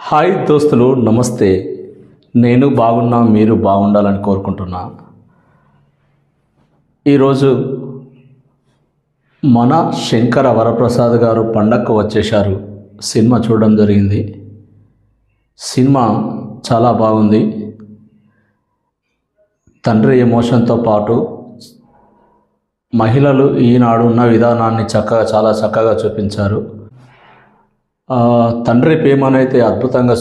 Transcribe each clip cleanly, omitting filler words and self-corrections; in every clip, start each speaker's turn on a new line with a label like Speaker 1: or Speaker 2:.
Speaker 1: Hi దోస్తులు, నమస్తే. నేను బాగున్నా, మీరు బాగుండాలని కోరుకుంటున్నా. ఈరోజు మన శంకర వరప్రసాద్ గారు పండగకు వచ్చేశారు. సినిమా చూడడం జరిగింది. సినిమా చాలా బాగుంది. తండ్రి ఎమోషన్తో పాటు మహిళలు ఈనాడు ఉన్న విధానాన్ని చాలా చక్కగా చూపించారు. తండ్రి ప్రేమనైతే అద్భుతంగా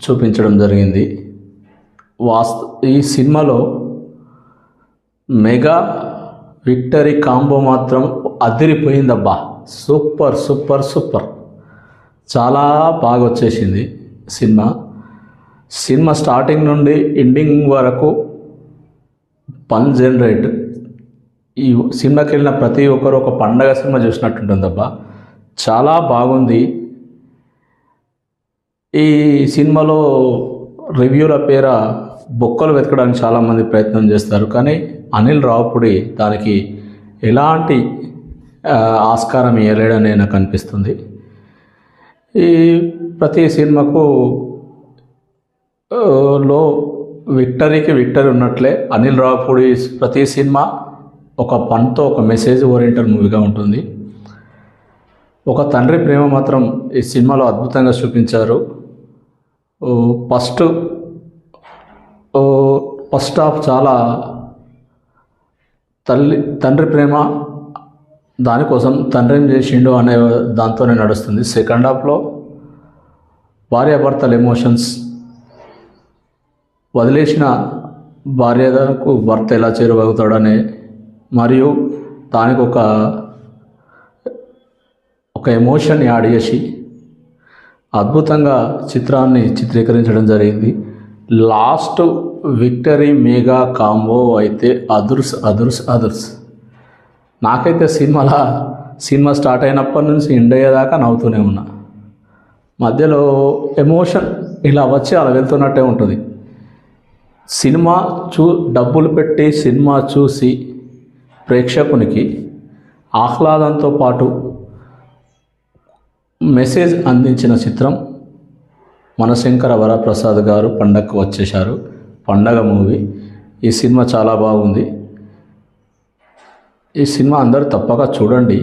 Speaker 1: చూపించడం జరిగింది. ఈ సినిమాలో మెగా విక్టరీ కాంబో మాత్రం అదిరిపోయిందబ్బా. సూపర్ సూపర్ సూపర్, చాలా బాగా వచ్చేసింది సినిమా స్టార్టింగ్ నుండి ఎండింగ్ వరకు పన్ జనరేట్. ఈ సినిమాకి వెళ్ళిన ప్రతి ఒక్కరు ఒక పండగ సినిమా చూసినట్టుంటుందబ్బా. చాలా బాగుంది. ఈ సినిమాలో రివ్యూల పేర బొక్కలు వెతకడానికి చాలామంది ప్రయత్నం చేస్తారు, కానీ అనిల్ రావుపూడి దానికి ఎలాంటి ఆస్కారం ఇవ్వలేడని నాకు అనిపిస్తుంది. ఈ ప్రతి సినిమాకు లో విక్టరీ ఉన్నట్లే అనిల్ రావుపూడి ప్రతి సినిమా ఒక పన్తో ఒక మెసేజ్ ఓరియంటెడ్ మూవీగా ఉంటుంది. ఒక తండ్రి ప్రేమ మాత్రం ఈ సినిమాలో అద్భుతంగా చూపించారు. ఫస్ట్ హాఫ్ చాలా తండ్రి ప్రేమ, దానికోసం తండ్రి ఏం చేసిండు అనే దాంతోనే నడుస్తుంది. సెకండ్ హాఫ్లో భార్యాభర్తల ఎమోషన్స్, వదిలేసిన భార్యకు భర్త ఎలా చేరువవుతాడనే, మరియు దానికి ఒక ఎమోషన్ యాడ్ చేసి అద్భుతంగా చిత్రాన్ని చిత్రీకరించడం జరిగింది. లాస్ట్ విక్టరీ మెగా కాంబో అయితే అదుర్స్. నాకైతే సినిమా స్టార్ట్ అయినప్పటి నుంచి ఇండియా దాకా నవ్వుతూనే ఉన్నా. మధ్యలో ఎమోషన్ ఇలా వచ్చి అలా వెళ్తున్నట్టే ఉంటుంది. డబ్బులు పెట్టి సినిమా చూసి ప్రేక్షకునికి ఆహ్లాదంతో పాటు మెసేజ్ అందించిన చిత్రం మన శంకర వరప్రసాద్ గారు పండగకు వచ్చేశారు. పండగ మూవీ. ఈ సినిమా చాలా బాగుంది. ఈ సినిమా అందరూ తప్పక చూడండి.